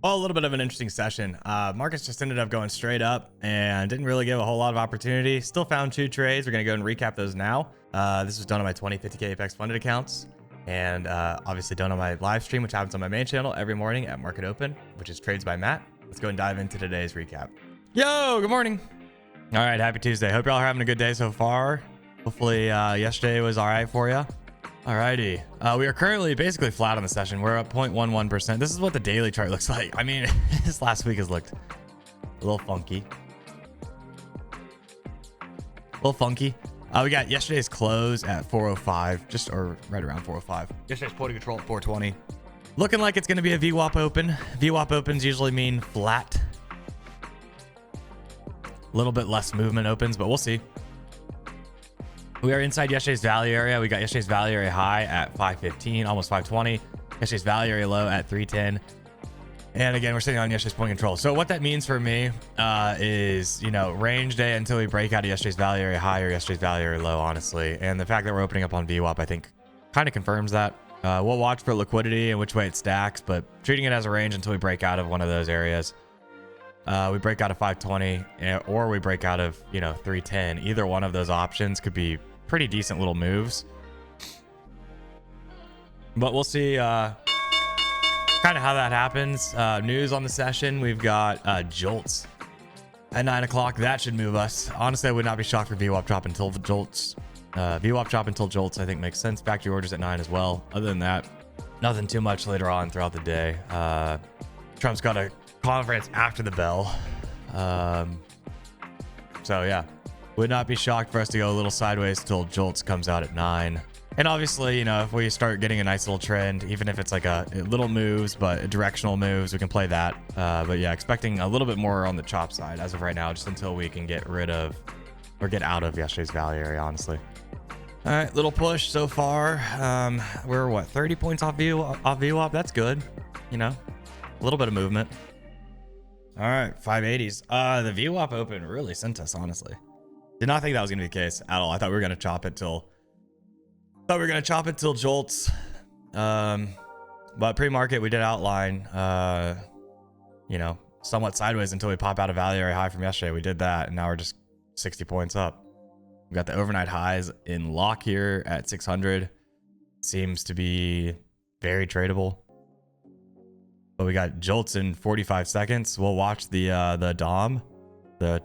Well, a little bit of an interesting session. Markets just ended up going straight up and didn't really give a whole lot of opportunity. Still found 2 trades. We're going to go and recap those now. This was done on my 20, 50K Apex funded accounts. And obviously done on my live stream, which happens on my main channel every morning at Market Open, which is Trades by Matt. Let's go and dive into today's recap. Yo, good morning. All right, happy Tuesday. Hope y'all are having a good day so far. Hopefully yesterday was all right for you. Alrighty, we are currently basically flat on the session. We're up 0.11%. This is what the daily chart looks like. I mean, this last week has looked a little funky. We got yesterday's close at 405, or right around 405. Yesterday's quota control at 420. Looking like it's going to be a VWAP open. VWAP opens usually mean flat. A little bit less movement opens, but we'll see. We are inside yesterday's value area. We got yesterday's value area high at 515, almost 520. Yesterday's value area low at 310. And again, we're sitting on yesterday's point control. So what that means for me is, range day until we break out of yesterday's value area high or yesterday's value area low, honestly. And the fact that we're opening up on VWAP, I think, kind of confirms that. We'll watch for liquidity and which way it stacks, but treating it as a range until we break out of one of those areas. We break out of 520 or we break out of, 310. Either one of those options could be pretty decent little moves, but we'll see kind of how that happens. News on the session, we've got JOLTS at 9 o'clock. That should move us. Honestly, I would not be shocked for VWAP drop until JOLTS. VWAP drop until JOLTS I think makes sense. Factory orders at 9 as well. Other than that, nothing too much later on throughout the day. Trump's got a conference after the bell, so yeah, would not be shocked for us to go a little sideways till JOLTS comes out at 9. And obviously, if we start getting a nice little trend, even if it's like a little moves, but directional moves, we can play that. But yeah, expecting a little bit more on the chop side as of right now, just until we can get rid of or get out of yesterday's value area, honestly. All right, little push so far. We're what, 30 points off VWAP? That's good. A little bit of movement. All right, 580s. The VWAP open really sent us, honestly. Did not think that was gonna be the case at all. I thought we were gonna chop it till JOLTS. But pre-market we did outline somewhat sideways until we pop out a value area high from yesterday. We did that, and now we're just 60 points up. We got the overnight highs in lock here at 600. Seems to be very tradable. But we got JOLTS in 45 seconds. We'll watch the DOM, the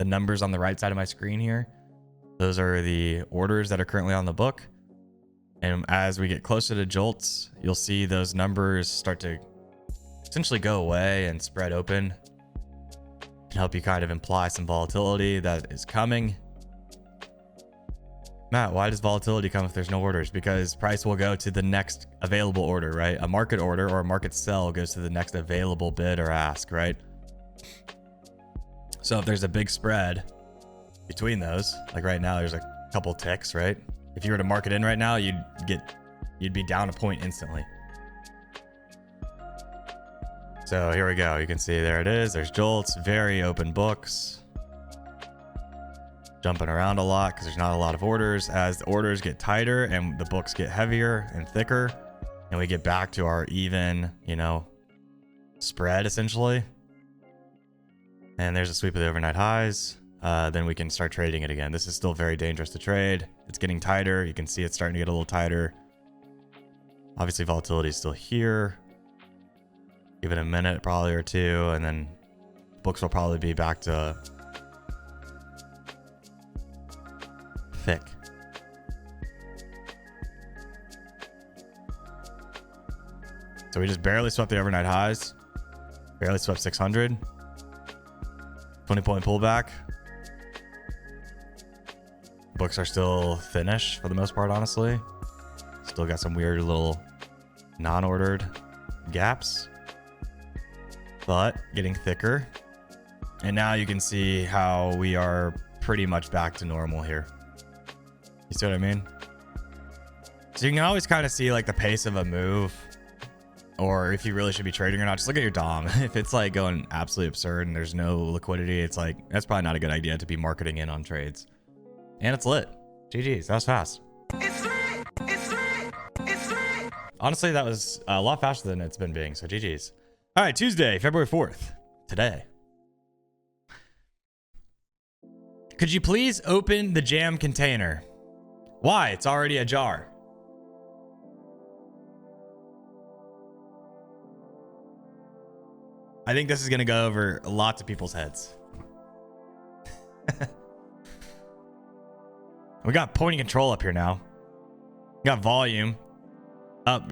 numbers on the right side of my screen here. Those are the orders that are currently on the book. And as we get closer to JOLTS, you'll see those numbers start to essentially go away and spread open. Can help you kind of imply some volatility that is coming. Matt, why does volatility come if there's no orders? Because price will go to the next available order, right? A market order or a market sell goes to the next available bid or ask, right? So if there's a big spread between those, like right now, there's a couple ticks, right? If you were to market in right now, you'd be down a point instantly. So here we go. You can see there it is. There's JOLTS, very open books. Jumping around a lot because there's not a lot of orders. As the orders get tighter and the books get heavier and thicker, and we get back to our even, spread essentially. And there's a sweep of the overnight highs. Then we can start trading it again. This is still very dangerous to trade. It's getting tighter. You can see it's starting to get a little tighter. Obviously, volatility is still here. Give it a minute probably or two, and then books will probably be back to thick. So we just barely swept the overnight highs. Barely swept 600. 20-point pullback. Books are still thinnish for the most part, honestly. Still got some weird little non-ordered gaps, but getting thicker. And now you can see how we are pretty much back to normal here. You see what I mean? So you can always kind of see like the pace of a move, or if you really should be trading or not. Just look at your DOM. If it's like going absolutely absurd and there's no liquidity, it's like, that's probably not a good idea to be marketing in on trades. And it's lit. GG's, that was fast. It's lit. It's lit. It's lit. Honestly, that was a lot faster than it's been being, so GG's. All right, Tuesday, February 4th, today. Could you please open the jam container? Why? It's already ajar. I think this is going to go over lots of people's heads. We got point of control up here now. We got volume up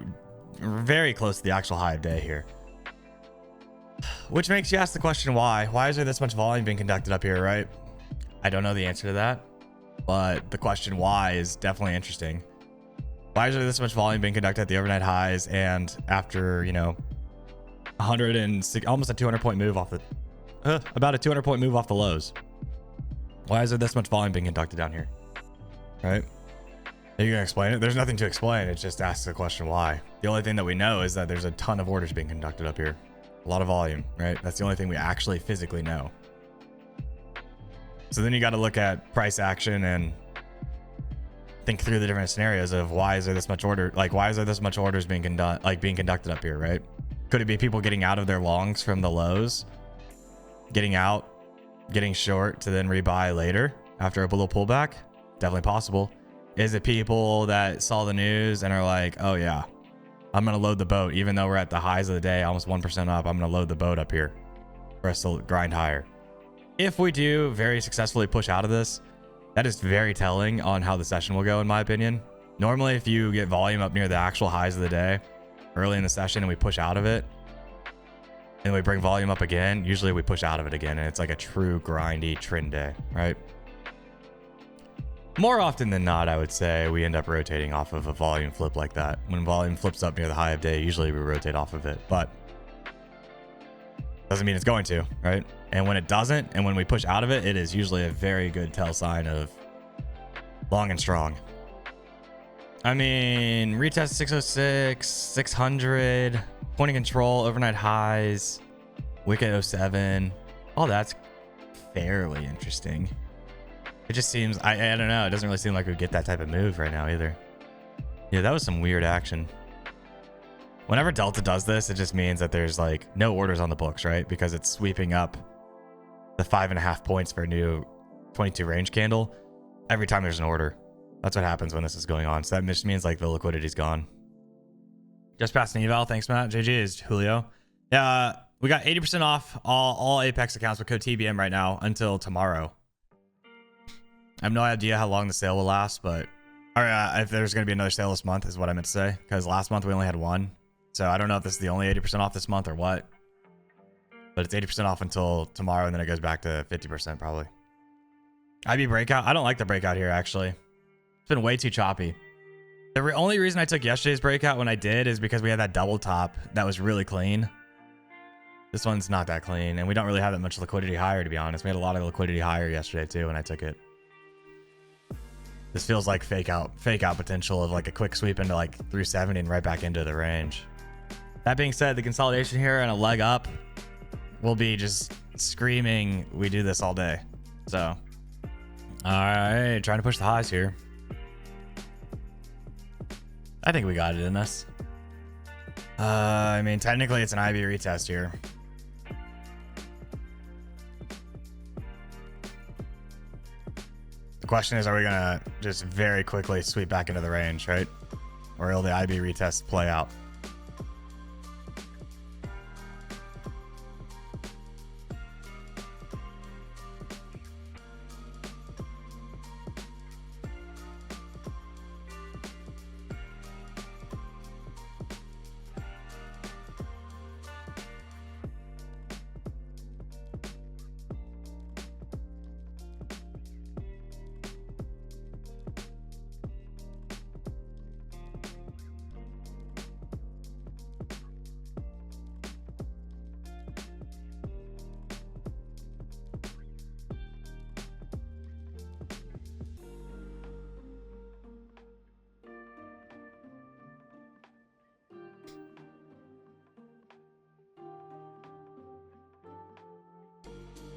very close to the actual high of day here. Which makes you ask the question why? Why is there this much volume being conducted up here, right? I don't know the answer to that, but the question why is definitely interesting. Why is there this much volume being conducted at the overnight highs and after, you know, 106, almost a 200 point move off the, about a 200 point move off the lows? Why is there this much volume being conducted down here? Right? Are you gonna explain it? There's nothing to explain. It just asks the question why. The only thing that we know is that there's a ton of orders being conducted up here. A lot of volume, right? That's the only thing we actually physically know. So then you got to look at price action and think through the different scenarios of why is there this much order? Like, why is there this much orders being conducted up here, right? Could it be people getting out of their longs from the lows, getting out, getting short to then rebuy later after a little pullback? Definitely possible. Is it people that saw the news and are like, oh yeah, I'm going to load the boat, even though we're at the highs of the day, almost 1% up, I'm going to load the boat up here for us to grind higher. If we do very successfully push out of this, that is very telling on how the session will go, in my opinion. Normally, if you get volume up near the actual highs of the day early in the session and we push out of it and we bring volume up again, usually we push out of it again and it's like a true grindy trend day, right? More often than not, I would say we end up rotating off of a volume flip like that. When volume flips up near the high of day, usually we rotate off of it, but doesn't mean it's going to, right? And when it doesn't, and when we push out of it, it is usually a very good tell sign of long and strong. I mean, retest 606, 600, point of control, overnight highs, wicket 07. All that's fairly interesting. It just seems, I don't know. It doesn't really seem like we get that type of move right now either. Yeah, that was some weird action. Whenever Delta does this, it just means that there's like no orders on the books, right? Because it's sweeping up the 5.5 points for a new 22 range candle every time there's an order. That's what happens when this is going on. So that just means like the liquidity's gone. Just past an eval. Thanks, Matt. JG is Julio. Yeah, we got 80% off all Apex accounts with code TBM right now until tomorrow. I have no idea how long the sale will last, but if there's going to be another sale this month is what I meant to say, because last month we only had one. So I don't know if this is the only 80% off this month or what, but it's 80% off until tomorrow, and then it goes back to 50% probably. IB breakout. I don't like the breakout here, actually. It's been way too choppy. The only reason I took yesterday's breakout when I did is because we had that double top that was really clean. This one's not that clean, and we don't really have that much liquidity higher, to be honest. We had a lot of liquidity higher yesterday too when I took it. This feels like fake out potential of like a quick sweep into like 370 and right back into the range. That being said, the consolidation here and a leg up will be just screaming, we do this all day. So, all right, trying to push the highs here. I think we got it in us. I mean, technically it's an IB retest here. The question is, are we gonna just very quickly sweep back into the range, right? Or will the IB retest play out?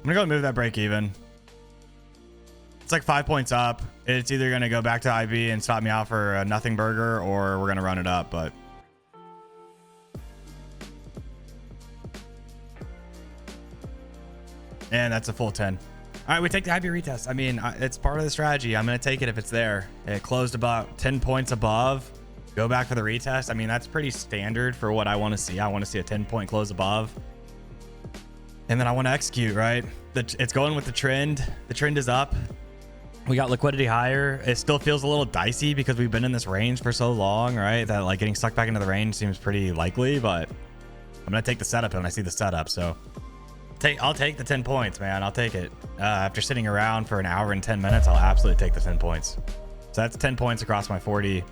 I'm gonna go move that break even. It's like 5 points up. It's either gonna go back to IB and stop me out for a nothing burger, or we're gonna run it up, but And that's a full 10. All right, we take the IB retest. I mean, it's part of the strategy. I'm going to take it if it's there. It closed about 10 points above. Go back for the retest. I mean, that's pretty standard for what I want to see. I want to see a 10-point close above. And then I want to execute, right? It's going with the trend. The trend is up. We got liquidity higher. It still feels a little dicey because we've been in this range for so long, right? That like getting sucked back into the range seems pretty likely, but I'm going to take the setup when I see the setup. So I'll take the 10 points, man. I'll take it. After sitting around for an hour and 10 minutes, I'll absolutely take the 10 points. So that's 10 points across my 40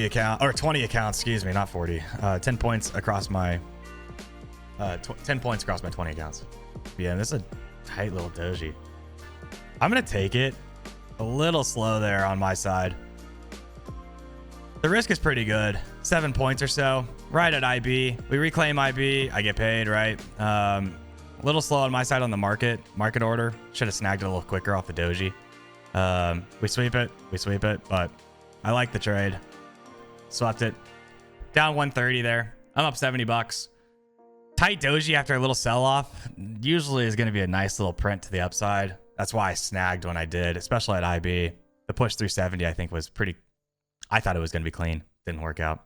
account, or 20 accounts, excuse me, not 40. 10 points across my 10 points across my 20 accounts. Yeah, this is a tight little doji. I'm gonna take it a little slow there on my side. The risk is pretty good. 7 points or so, right at IB. We reclaim IB. I get paid, right? A little slow on my side on the market order. Should have snagged it a little quicker off the doji. We sweep it, but I like the trade. Swept it. Down 130 there. I'm up 70 bucks. Tight doji after a little sell-off usually is going to be a nice little print to the upside. That's why I snagged when I did, especially at IB. The push through 70, I think, was pretty... I thought it was going to be clean. Didn't work out.